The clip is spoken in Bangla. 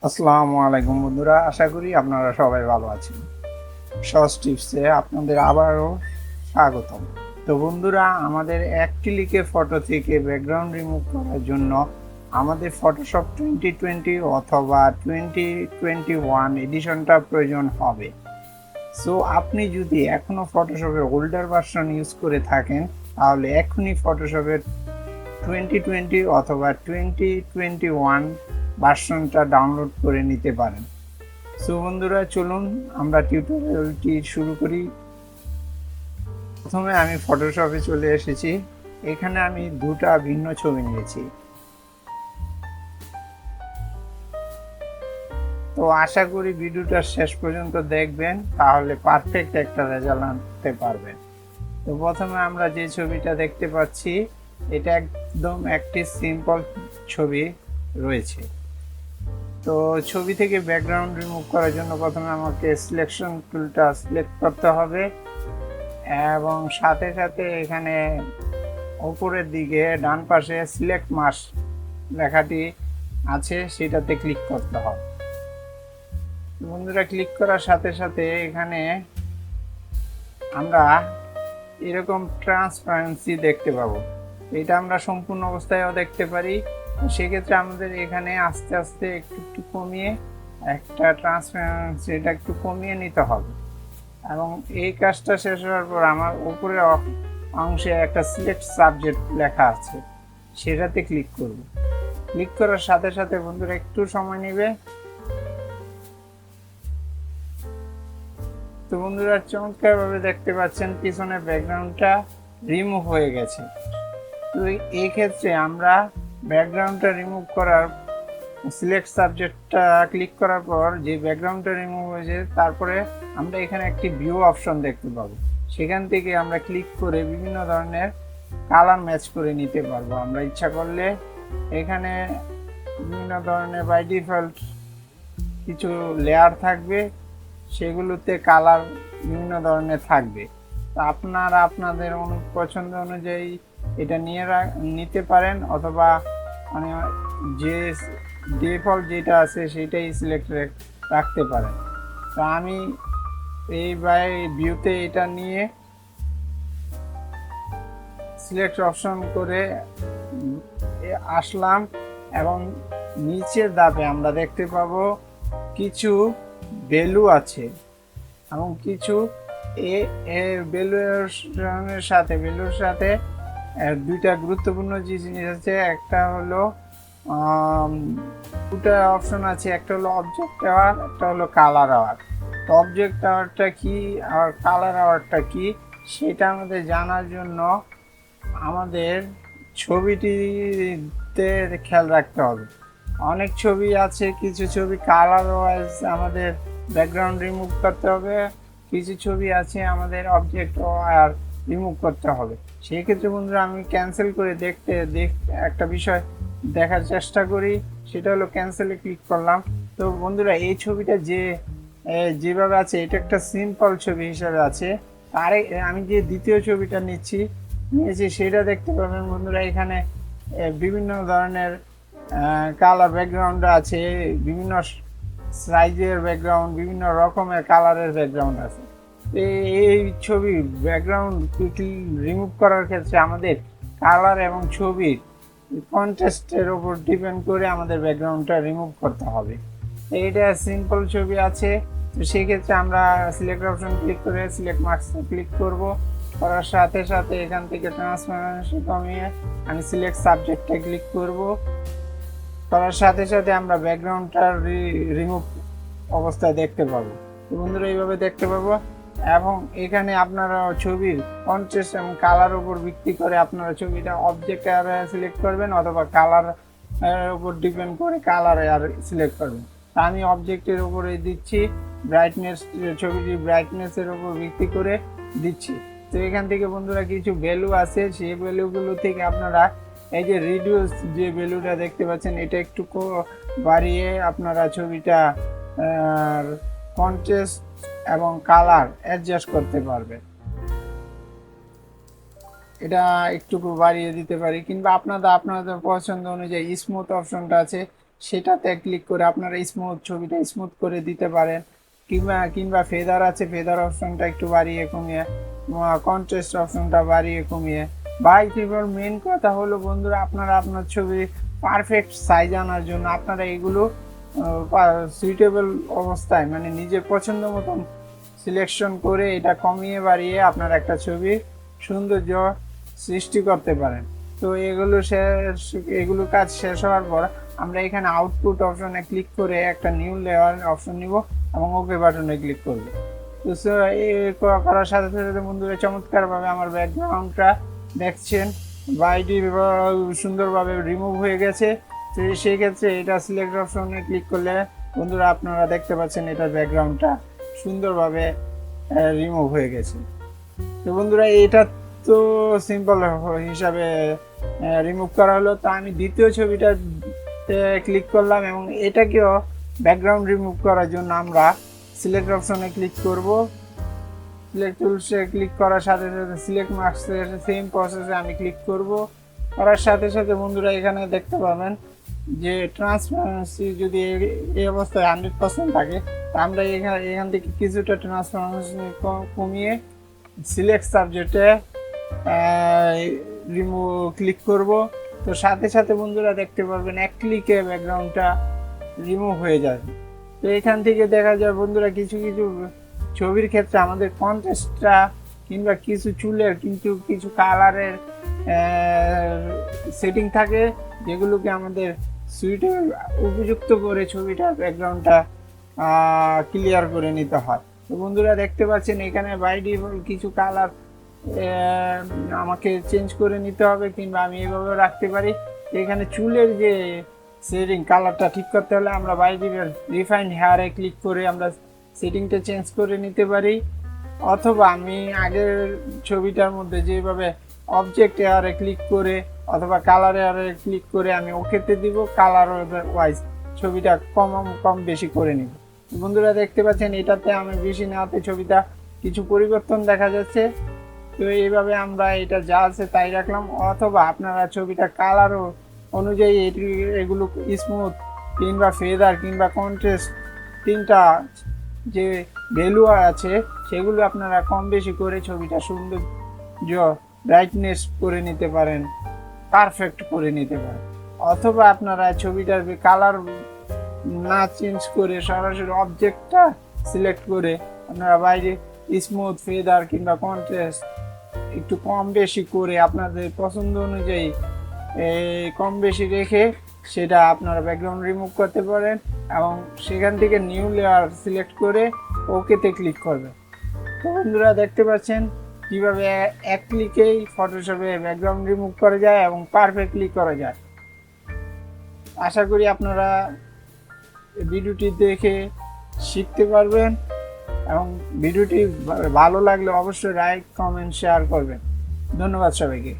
আসসালামু আলাইকুম বন্ধুরা, আশা করি আপনারা সবাই ভালো আছেন। সহজ টিপসে আপনাদের আবারও স্বাগতম। তো বন্ধুরা, আমাদের এক ক্লিকে ফটো থেকে ব্যাকগ্রাউন্ড রিমুভ করার জন্য আমাদের ফটোশপ 2020 অথবা 2021 এডিশনটা প্রয়োজন হবে। সো আপনি যদি এখনও ফটোশপের ওল্ডার ভার্সন ইউজ করে থাকেন, তাহলে এখনই ফটোশপের 2020 অথবা 2021 ভার্সনটা ডাউনলোড করে নিতে পারেন। সো বন্ধুরা, চলুন আমরা টিউটোরিয়ালটি শুরু করি। প্রথমে আমি ফটোশপে চলে এসেছি। এখানে আমি দুটা ভিন্ন ছবি নিয়েছি। তো আশা করি ভিডিওটা শেষ পর্যন্ত দেখবেন, তাহলে পারফেক্ট একটা রেজাল্ট আনতে পারবেন। তো প্রথমে আমরা যে ছবিটা দেখতে পাচ্ছি, এটা একদম একটি সিম্পল ছবি রয়েছে। তো ছবি থেকে ব্যাকগ্রাউন্ড রিমুভ করার জন্য প্রথমে আমাকে সিলেকশন টুলটা সিলেক্ট করতে হবে এবং সাথে সাথে এখানে উপরের দিকে ডান পাশে সিলেক্ট মাস্ক লেখাটি আছে, সেটাতে ক্লিক করতে হবে। বন্ধুরা, ক্লিক করার সাথে সাথে এখানে আমরা এরকম ট্রান্সপারেন্সি দেখতে পাবো। এটা আমরা সম্পূর্ণ অবস্থায়ও দেখতে পারি। সেক্ষেত্রে আমাদের এখানে আস্তে আস্তে একটু একটু কমিয়ে একটা ট্রান্সপারেন্সি এটা একটু কমিয়ে নিতে হবে। এবং এই কাজটা শেষ হওয়ার পর আমার উপরে অংশে একটা সিলেক্ট সাবজেক্ট লেখা আছে, সেটাতে ক্লিক করব। ক্লিক করার সাথে সাথে বন্ধুরা একটু সময় নেবে। তো বন্ধুরা, চমৎকারভাবে দেখতে পাচ্ছেন পিছনের ব্যাকগ্রাউন্ডটা রিমুভ হয়ে গেছে। তো এই ক্ষেত্রে আমরা ব্যাকগ্রাউন্ডটা রিমুভ করার সিলেক্ট সাবজেক্টটা ক্লিক করার পর যে ব্যাকগ্রাউন্ডটা রিমুভ হয়েছে, তারপরে আমরা এখানে একটি ভিউ অপশন দেখতে পাবো। সেখান থেকে আমরা ক্লিক করে বিভিন্ন ধরনের কালার ম্যাচ করে নিতে পারবো। আমরা ইচ্ছা করলে এখানে বিভিন্ন ধরনের বাই ডিফল্ট কিছু লেয়ার থাকবে, সেগুলোতে কালার বিভিন্ন ধরনের থাকবে। তো আপনারা আপনাদের পছন্দ অনুযায়ী এটা নিতে পারেন, অথবা মানে যে ডিফল্ট যেটা আছে সেটাই সিলেক্ট রাখতে পারেন। তো আমি এই বাই ভিউতে এটা নিয়ে সিলেক্ট অপশন করে আসলাম এবং নিচের ধাপে আমরা দেখতে পাবো কিছু ভ্যালু আছে এবং কিছু ভ্যালুর সাথে দুইটা গুরুত্বপূর্ণ যে জিনিস আছে। একটা হলো দুটা অপশন আছে, একটা হলো অবজেক্ট আওয়ার, একটা হলো কালার আওয়ার। তো অবজেক্ট আওয়ারটা কি আর কালার আওয়ারটা কি, সেটা আমাদের জানার জন্য আমাদের ছবিটিতে খেয়াল রাখতে হবে। অনেক ছবি আছে, কিছু ছবি কালার ওয়াইজ আমাদের ব্যাকগ্রাউন্ড রিমুভ করতে হবে, কিছু ছবি আছে আমাদের অবজেক্ট আর রিমুভ করতে হবে। সেই ক্ষেত্রে বন্ধুরা আমি ক্যান্সেল করে একটা বিষয় দেখার চেষ্টা করি, সেটা হলো ক্যান্সেলে ক্লিক করলাম। তো বন্ধুরা, এই ছবিটা যেভাবে আছে এটা একটা সিম্পল ছবি হিসাবে আছে। আমি যে দ্বিতীয় ছবিটা নিয়েছি সেটা দেখতে পাবেন বন্ধুরা, এখানে বিভিন্ন ধরনের কালার ব্যাকগ্রাউন্ড আছে, বিভিন্ন সাইজের ব্যাকগ্রাউন্ড, বিভিন্ন রকমের কালারের ব্যাকগ্রাউন্ড আছে। এই ছবি ব্যাকগ্রাউন্ড রিমুভ করার ক্ষেত্রে আমাদের কালার এবং ছবির কন্ট্রাস্টের উপর ডিপেন্ড করে আমাদের ব্যাকগ্রাউন্ডটা রিমুভ করতে হবে। এইটা সিম্পল ছবি আছে, তো সেক্ষেত্রে আমরা সিলেক্ট অপশন ক্লিক করে সিলেক্ট মার্কসে ক্লিক করব। করার সাথে সাথে এখান থেকে ট্রান্সপারেন্সি কমিয়ে আমি সিলেক্ট সাবজেক্টে ক্লিক করব। করার সাথে সাথে আমরা ব্যাকগ্রাউন্ডটা রিমুভ অবস্থায় দেখতে পাবো। তো বন্ধুরা, এইভাবে দেখতে পাবো। এবং এখানে আপনারা ছবির কন্ট্রাস্ট এবং কালার উপর ভিত্তি করে আপনারা ছবিটা অবজেক্ট আর সিলেক্ট করবেন, অথবা কালার উপর ডিপেন্ড করে কালার আর সিলেক্ট করবেন। আমি অবজেক্টের উপরে দিচ্ছি, ব্রাইটনেস ছবিটির ব্রাইটনেসের উপর ভিত্তি করে দিচ্ছি। তো এখান থেকে বন্ধুরা কিছু ভ্যালু আছে, সেই ভ্যালুগুলো থেকে আপনারা এই যে রিডিউস যে ভ্যালুটা দেখতে পাচ্ছেন, এটা একটু বাড়িয়ে আপনারা ছবিটা কন্ট্রাস্ট এবং কালার অ্যাডজাস্ট করতে পারবেন। এটা একটু বাড়িয়ে দিতে পারি, কিংবা আপনাদের পছন্দ অনুযায়ী স্মুথ অপশনটা আছে, সেটাতে ক্লিক করে আপনারা ছবিটা স্মুথ করে দিতে পারেন, কিংবা ফেদার আছে, ফেদার অপশনটা একটু বাড়িয়ে কমিয়ে, কন্ট্রাস্ট অপশনটা বাড়িয়ে কমিয়ে। বাই ত্রিপল মেন কথা হলো বন্ধুরা, আপনারা আপনার ছবি পারফেক্ট সাইজ আনার জন্য আপনারা এগুলো সুইটেবল অবস্থায় মানে নিজের পছন্দ মতন সিলেকশন করে এটা কমিয়ে বাড়িয়ে আপনার একটা ছবি সৌন্দর্য সৃষ্টি করতে পারেন। তো এগুলো কাজ শেষ হওয়ার পর আমরা এখানে আউটপুট অপশনে ক্লিক করে একটা নিউ লেয়ার অপশন নিব এবং ওকে বাটনে ক্লিক করব। তো করার সাথে সাথে বন্ধুরা চমৎকারভাবে আমার ব্যাকগ্রাউন্ডটা দেখছেন বাইটি সুন্দরভাবে রিমুভ হয়ে গেছে। তো সেই ক্ষেত্রে এটা সিলেক্ট অপশনে ক্লিক করলে বন্ধুরা আপনারা দেখতে পাচ্ছেন এটার ব্যাকগ্রাউন্ডটা সুন্দরভাবে রিমুভ হয়ে গেছে। তো বন্ধুরা এটা তো সিম্পল হিসাবে রিমুভ করা হলো। তো আমি দ্বিতীয় ছবিটাতে ক্লিক করলাম এবং এটাকেও ব্যাকগ্রাউন্ড রিমুভ করার জন্য আমরা সিলেক্ট অপশনে ক্লিক করব। সিলেক্ট টুলসে ক্লিক করার সাথে সাথে সিলেক্ট মার্কসের সেম প্রসেসে আমি ক্লিক করব। করার সাথে সাথে বন্ধুরা এখানে দেখতে পাবেন যে ট্রান্সপারেন্সি যদি এই অবস্থায় 100% থাকে, তা আমরা এখান থেকে কিছুটা ট্রান্সপারেন্সি কমিয়ে সিলেক্ট সাবজেক্টে ক্লিক করব। তো সাথে সাথে বন্ধুরা দেখতে পারবেন এক ক্লিকে ব্যাকগ্রাউন্ডটা রিমুভ হয়ে যাবে। তো এখান থেকে দেখা যায় বন্ধুরা কিছু কিছু ছবির ক্ষেত্রে আমাদের কন্ট্রাস্টটা কিংবা কিছু চুলের কিন্তু কিছু কালারের সেটিং থাকে যেগুলোকে আমাদের সুইটেবল উপযুক্ত করে ছবিটা ব্যাকগ্রাউন্ডটা ক্লিয়ার করে নিতে হয়। তো বন্ধুরা দেখতে পাচ্ছেন এখানে বাই ডিফল্ট কিছু কালার আমাকে চেঞ্জ করে নিতে হবে কিংবা আমি এভাবে রাখতে পারি। এখানে চুলের যে সেটিং কালারটা ঠিক করতে হলে আমরা বাই ডিফল্ট রিফাইন্ড হেয়ারে ক্লিক করে আমরা সেটিংটা চেঞ্জ করে নিতে পারি, অথবা আমি আগের ছবিটার মধ্যে যেভাবে অবজেক্ট এয়ারে ক্লিক করে অথবা কালার এয়ারে ক্লিক করে আমি ওকেতে দিব, কালার ওয়াইজ ছবিটা কম বেশি করে নিব। বন্ধুরা দেখতে পাচ্ছেন এটাতে আমি বেশি নেওয়াতে ছবিটা কিছু পরিবর্তন দেখা যাচ্ছে। তো এইভাবে আমরা এটা যা আছে তাই রাখলাম, অথবা আপনারা ছবিটা কালার অনুযায়ী এগুলো স্মুথ কিংবা ফেদার কিংবা কন্ট্রাস্ট তিনটা যে ভ্যালু আছে সেগুলো আপনারা কম বেশি করে ছবিটা সৌন্দর্য ব্রাইটনেস করে নিতে পারেন, পারফেক্ট করে নিতে পারেন। অথবা আপনারা ছবিটার কালার না চেঞ্জ করে সরাসরি অবজেক্টটা সিলেক্ট করে আপনারা বাইরে স্মুথ ফেদার কিংবা কন্ট্রাস্ট একটু কম বেশি করে আপনাদের পছন্দ অনুযায়ী কম বেশি রেখে সেটা আপনারা ব্যাকগ্রাউন্ড রিমুভ করতে পারেন এবং সেখান থেকে নিউ লেয়ার সিলেক্ট করে ওকেতে ক্লিক করবেন। তো বন্ধুরা দেখতে পাচ্ছেন কীভাবে এক ক্লিকেই ফটোশপে ব্যাকগ্রাউন্ড রিমুভ করা যায় এবং পারফেক্টলি করা যায়। আশা করি আপনারা ভিডিওটি দেখে শিখতে পারবেন এবং ভিডিওটি ভালো লাগলে অবশ্যই লাইক কমেন্ট শেয়ার করবেন। ধন্যবাদ সবাইকে।